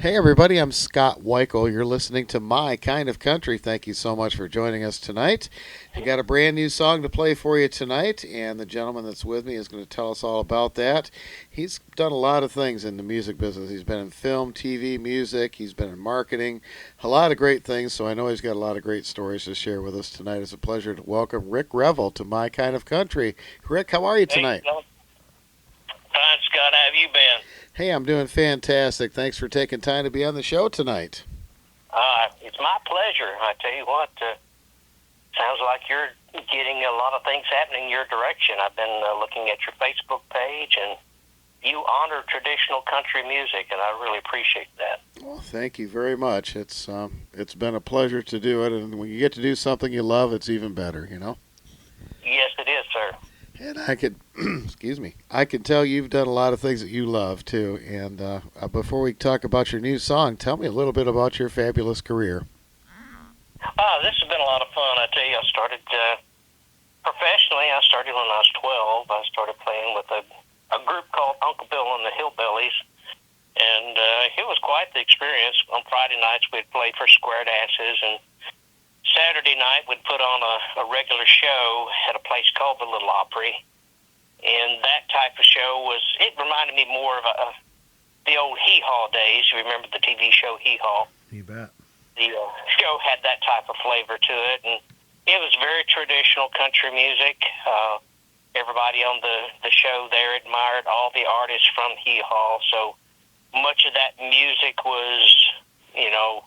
Hey, everybody, I'm Scott Wikle. You're listening to My Kind of Country. Thank you so much for joining us tonight. I got a brand new song to play for you tonight, and the gentleman that's with me is going to tell us all about that. He's done a lot of things in the music business. He's been in film, TV, music, he's been in marketing, a lot of great things, so I know he's got a lot of great stories to share with us tonight. It's a pleasure to welcome Rick Revel to My Kind of Country. Rick, how are you Hey, tonight? fine, Scott. How have you been? Hey, I'm doing fantastic. Thanks for taking time to be on the show tonight. It's my pleasure. I tell you what, sounds like you're getting a lot of things happening in your direction. I've been looking at your Facebook page, and you honor traditional country music, and I really appreciate that. Well, thank you very much. It's been a pleasure to do it, and when you get to do something you love, it's even better, you know. Yes, it is, sir. And I could, excuse me, I can tell you've done a lot of things that you love too. And before we talk about your new song, tell me a little bit about your fabulous career. This has been a lot of fun. I tell you, I started professionally. I started when I was 12. I started playing with a group called Uncle Bill and the Hillbillies, and it was quite the experience. On Friday nights, we'd play for square dances, and Saturday night we'd put on a regular show at a place called the Little Opry. And that type of show it reminded me more of the old Hee Haw days. You remember the TV show Hee Haw? You bet. The show had that type of flavor to it, and it was very traditional country music. Everybody on the show there admired all the artists from Hee Haw, so much of that music was, you know,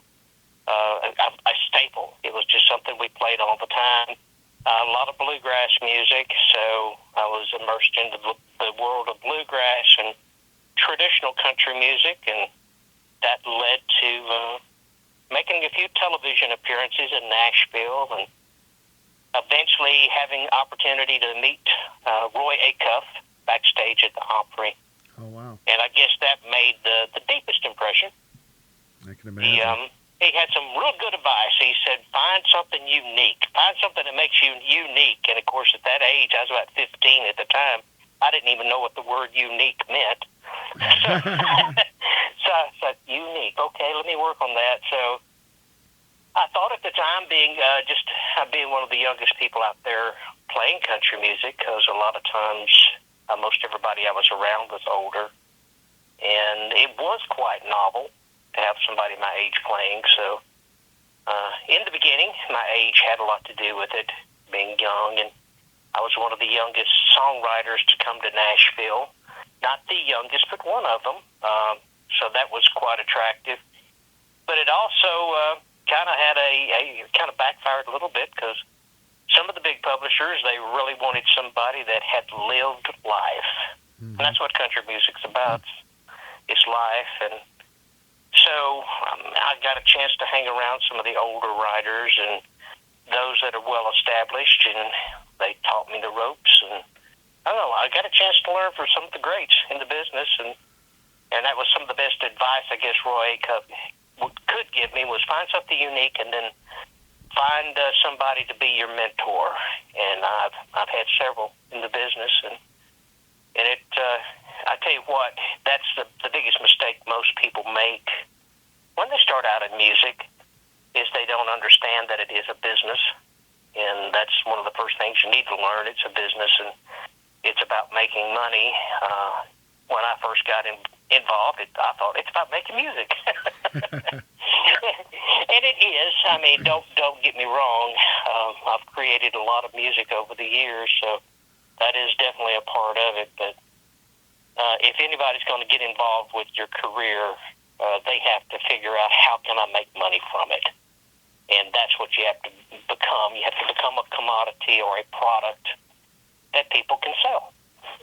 a staple. It was just something we played all the time. A lot of bluegrass music, so I was immersed into the world of bluegrass and traditional country music, and that led to making a few television appearances in Nashville, and eventually having opportunity to meet Roy Acuff backstage at the Opry. Oh wow! And I guess that made the deepest impression. I can imagine. He had some real good advice. He said, find something unique. Find something that makes you unique. And, of course, at that age, I was about 15 at the time, I didn't even know what the word unique meant. So I said, unique. Okay, let me work on that. So I thought at the time, being one of the youngest people out there playing country music, because a lot of times most everybody I was around was older, and it was quite novel to have somebody my age playing. So in the beginning, my age had a lot to do with it, being young, and I was one of the youngest songwriters to come to Nashville. Not the youngest, but one of them. So that was quite attractive. But it also kind of had kind of backfired a little bit, because some of the big publishers, they really wanted somebody that had lived life. Mm-hmm. And that's what country music's about. It's life. And so I got a chance to hang around some of the older writers and those that are well established, and they taught me the ropes. And I don't know, I got a chance to learn from some of the greats in the business, and that was some of the best advice I guess Roy Acuff could give me, was find something unique, and then find somebody to be your mentor. And I've had several in the business, and it. I tell you what, that's the biggest mistake most people make when they start out in music, is they don't understand that it is a business. And that's one of the first things you need to learn. It's a business, and it's about making money. When I first got involved, I thought it's about making music. And it is. I mean, don't get me wrong. I've created a lot of music over the years, so that is definitely a part of it. But if anybody's going to get involved with your career, they have to figure out, how can I make money from it? And that's what you have to become. You have to become a commodity or a product that people can sell.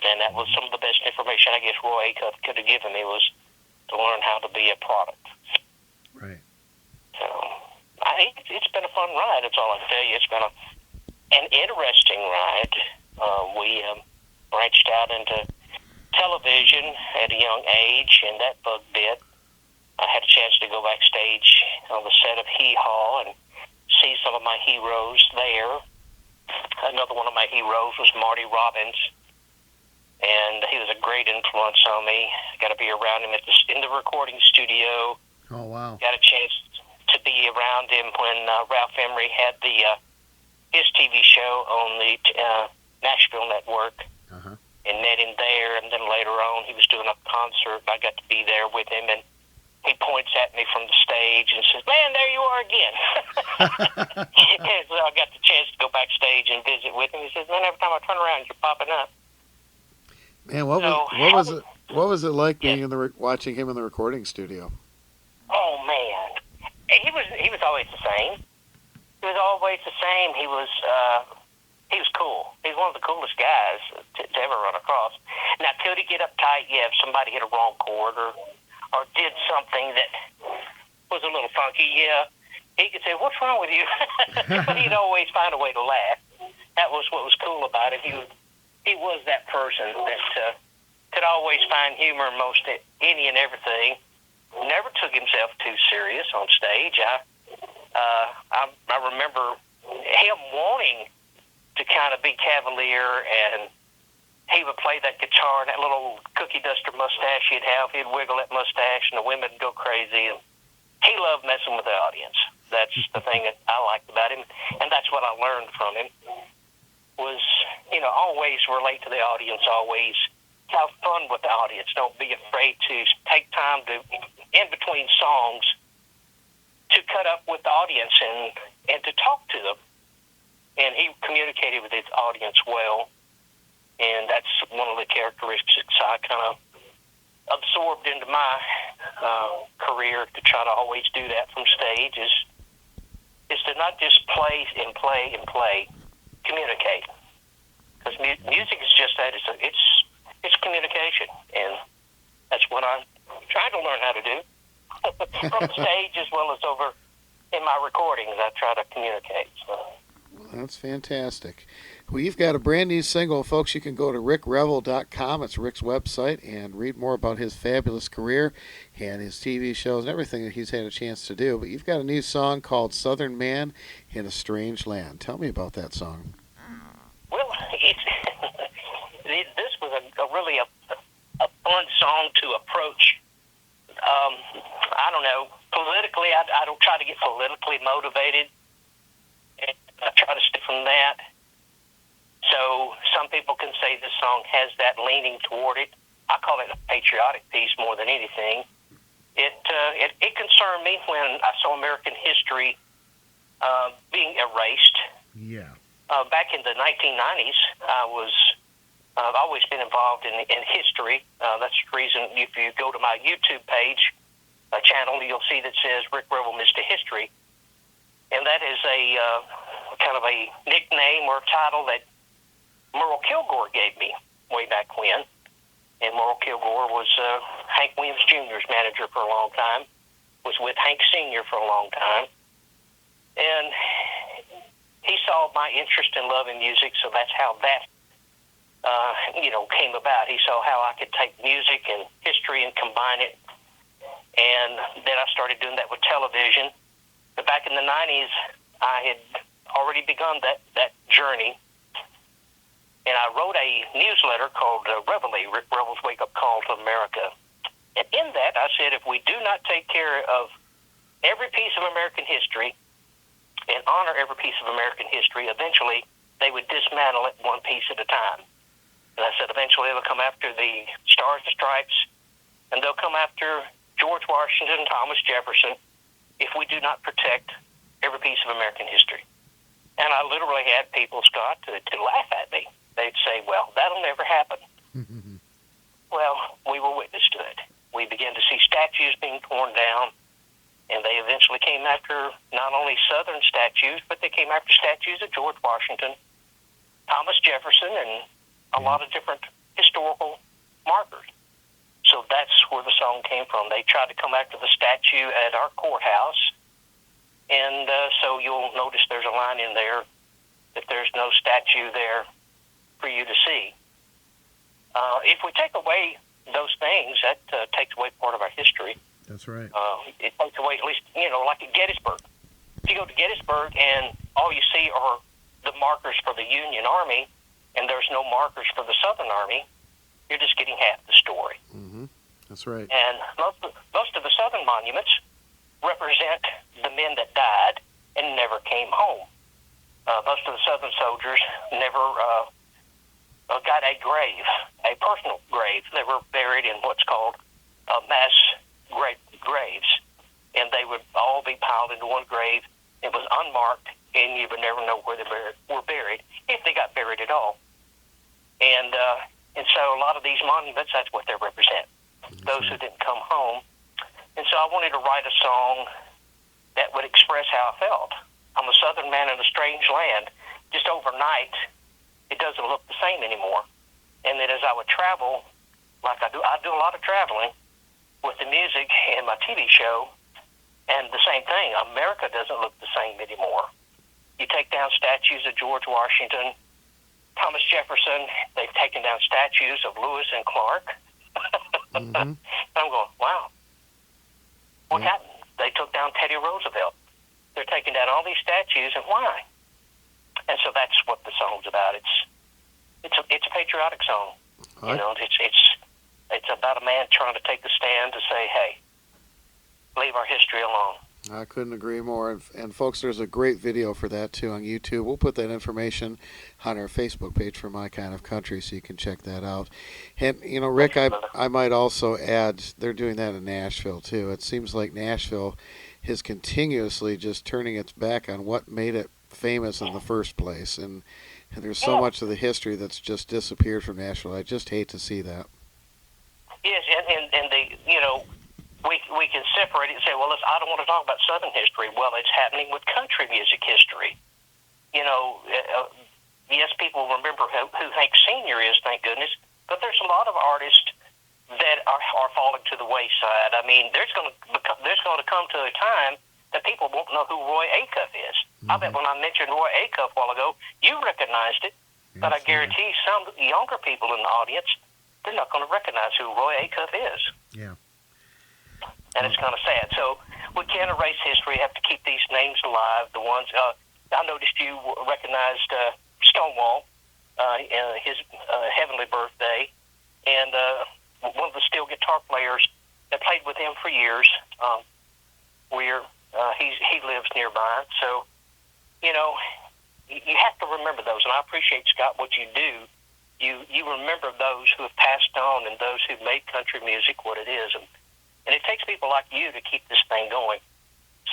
And that was some of the best information I guess Roy Acuff could have given me, was to learn how to be a product. Right. So it's been a fun ride. That's all I can tell you. It's been an interesting ride. We branched out into television at a young age, and that bug bit. I had a chance to go backstage on the set of Hee Haw and see some of my heroes there. Another one of my heroes was Marty Robbins, and he was a great influence on me. I got to be around him in the recording studio. Oh, wow. Got a chance to be around him when Ralph Emery had his TV show on the Nashville network, and met him there. And then later on, he was doing a concert, and I got to be there with him, and he points at me from the stage and says, "Man, there you are again." And so I got the chance to go backstage and visit with him. He says, "Man, every time I turn around, you're popping up." Man, what was it like being watching him in the recording studio? Oh man, he was always the same. He was always the same. He was cool. He's one of the coolest guys to ever run across. Now, could he get uptight? Yeah, if somebody hit a wrong chord or did something that was a little funky, yeah, he could say, "What's wrong with you?" But he'd always find a way to laugh. That was what was cool about it. He was that person that could always find humor in most any and everything. Never took himself too serious on stage. I remember him wanting to kind of be cavalier, and he would play that guitar and that little cookie duster mustache he'd have. He'd wiggle that mustache, and the women would go crazy. And he loved messing with the audience. That's the thing that I liked about him, and that's what I learned from him. Was, always relate to the audience, always have fun with the audience. Don't be afraid to take time to, in between songs, to cut up with the audience and to talk to them. And he communicated with his audience well, and that's one of the characteristics I kind of absorbed into my career, to try to always do that from stage, is to not just play and play and play, communicate. Because music is just that. It's communication, and that's what I'm trying to learn how to do. From the stage as well as over in my recordings, I try to communicate. So. Well, that's fantastic. Well, you've got a brand new single, folks. You can go to rickrevel.com. It's Rick's website, and read more about his fabulous career and his TV shows and everything that he's had a chance to do. But you've got a new song called "Southern Man in a Strange Land." Tell me about that song. Well, this was a really fun song to approach. I don't know, politically, I don't try to get politically motivated, and I try to stick from that. So some people can say this song has that leaning toward it. I call it a patriotic piece more than anything. It concerned me when I saw American history being erased. Yeah. Back in the 1990s, I've always been involved in history. That's the reason if you go to my YouTube page, channel, you'll see that says Rick Revel Mr. History. And that is a kind of a nickname or title that Merle Kilgore gave me way back when. And Merle Kilgore was Hank Williams Jr.'s manager for a long time, was with Hank Sr. for a long time. And he saw my interest and love in music, so that's how that came about. He saw how I could take music and history and combine it. And then I started doing that with television. But back in the 90s, I had already begun that journey. And I wrote a newsletter called Reveille, Rick Revel's Wake Up Call to America. And in that, I said, if we do not take care of every piece of American history and honor every piece of American history, eventually they would dismantle it one piece at a time. And I said, eventually they'll come after the Stars and Stripes, and they'll come after George Washington and Thomas Jefferson if we do not protect every piece of American history. And I literally had people, Scott, to laugh at me. They'd say, well, that'll never happen. Well, we were witness to it. We began to see statues being torn down, and they eventually came after not only Southern statues, but they came after statues of George Washington, Thomas Jefferson, and a lot of different historical markers. So that's where the song came from. They tried to come after the statue at our courthouse, and so you'll notice there's a line in there that there's no statue there for you to see. If we take away those things, that takes away part of our history. That's right. It takes away, at least, like at Gettysburg. If you go to Gettysburg and all you see are the markers for the Union Army, and there's no markers for the Southern Army, you're just getting half the story. Mm-hmm. That's right. And most of the Southern monuments represent the men that died and never came home. Most of the Southern soldiers never got a grave, a personal grave. They were buried in what's called mass graves, and they would all be piled into one grave. It was unmarked, and you would never know where they were buried, if they got buried at all. And so a lot of these monuments, that's what they represent, those who didn't come home. And so I wanted to write a song that would express how I felt. I'm a Southern man in a strange land. Just overnight, it doesn't look the same anymore. And then as I would travel, like I do a lot of traveling with the music and my TV show, and the same thing, America doesn't look the same anymore. You take down statues of George Washington, Thomas Jefferson, they've taken down statues of Lewis and Clark. Mm-hmm. I'm going, wow. What happened? They took down Teddy Roosevelt. They're taking down all these statues, and why? And so that's what the song's about. It's a patriotic song. You know, it's about a man trying to take the stand to say, hey, leave our history alone. I couldn't agree more. And folks, there's a great video for that, too, on YouTube. We'll put that information on our Facebook page for My Kind of Country, so you can check that out. And, you know, Rick, I might also add, they're doing that in Nashville, too. It seems like Nashville is continuously just turning its back on what made it famous in the first place. And there's so much of the history that's just disappeared from Nashville. I just hate to see that. Yes, and they, you know, we can separate it and say, well, I don't want to talk about Southern history. Well, it's happening with country music history. You know, yes, people remember who Hank Sr. is, thank goodness, but there's a lot of artists that are falling to the wayside. I mean, there's going to come to a time that people won't know who Roy Acuff is. Mm-hmm. I bet when I mentioned Roy Acuff a while ago, you recognized it, but I guarantee some younger people in the audience, they're not going to recognize who Roy Acuff is. Yeah. And it's kind of sad. So we can't erase history. We have to keep these names alive. The ones I noticed you recognized Stonewall, his heavenly birthday, and one of the steel guitar players that played with him for years. He lives nearby. So, you know, you have to remember those. And I appreciate, Scott, what you do. You remember those who have passed on and those who made country music what it is. And it takes people like you to keep this thing going.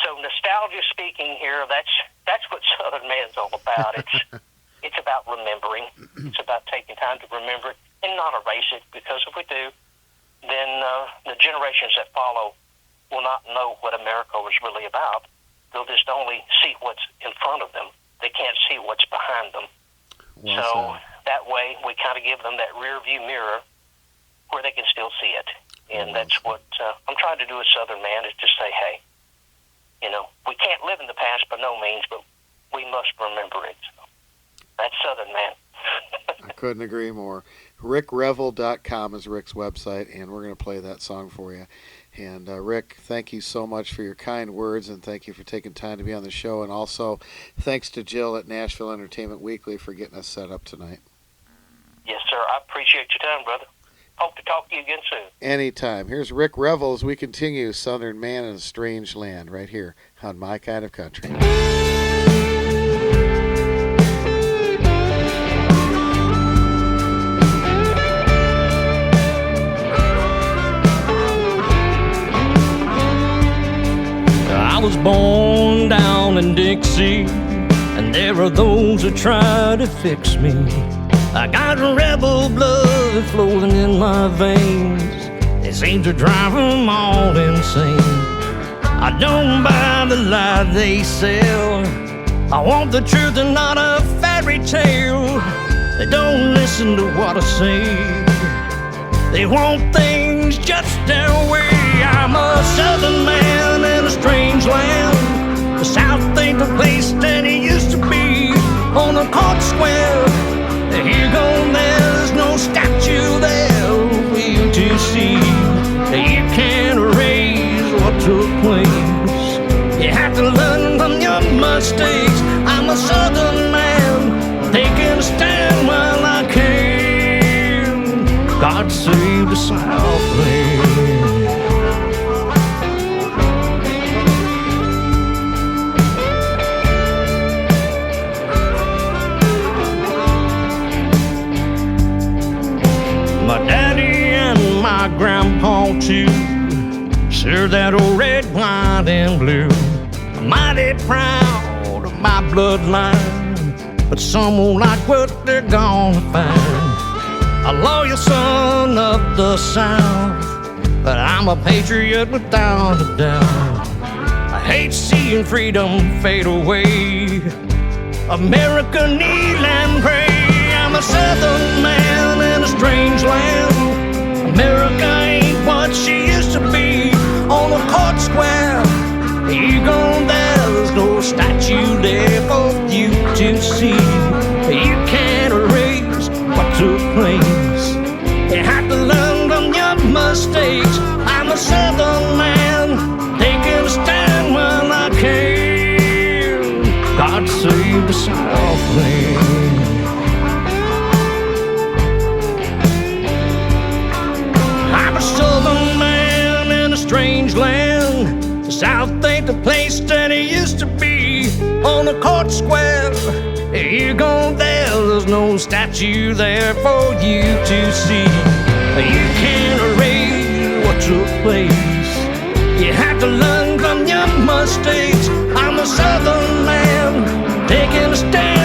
So nostalgia speaking here, that's what Southern Man's all about. It's about remembering. It's about taking time to remember it and not erase it, because if we do, then the generations that follow will not know what America was really about. They'll just only see what's in front of them. They can't see what's behind them. Well, so that way we kind of give them that rear view mirror where they can still see it. And that's what I'm trying to do as Southern Man, is just say, hey, you know, we can't live in the past by no means, but we must remember it. So that's Southern Man. I couldn't agree more. RickRevel.com is Rick's website, and we're going to play that song for you. And Rick, thank you so much for your kind words, and thank you for taking time to be on the show. And also, thanks to Jill at Nashville Entertainment Weekly for getting us set up tonight. Yes, sir. I appreciate your time, brother. Hope to talk to you again soon. Anytime. Here's Rick Revel as we continue Southern Man in a Strange Land right here on My Kind of Country. I was born down in Dixie, and there are those who try to fix me. I got rebel blood flowing in my veins. It seems to drive them all insane. I don't buy the lie they sell. I want the truth and not a fairy tale. They don't listen to what I say. They want things just their way. I'm a Southern man in a strange land. The South ain't the place that it used to be. On a court square, here go, there's no statue there for you to see. You can't erase what took place. You have to learn from your mistakes. I'm a Southern man, taking a stand while I can. God save the Southland. red, white, and blue. I'm mighty proud of my bloodline, but some won't like what they're gonna find. A loyal son of the South, but I'm a patriot without a doubt. I hate seeing freedom fade away. America kneel and pray. I'm a Southern man in a strange land. America ain't what she used to be. On a court square, you gone there, there's no statue there for you to see. You can't erase what took place. You have to learn from your mistakes. I'm a Southern man, taking a stand when I can. God save the Southland. I'm a Southern man in a strange land. The South ain't the place that it used to be. On a court square, you go there, there's no statue there for you to see. You can't erase what took place. You have to learn from your mistakes. I'm a Southern man, taking a stand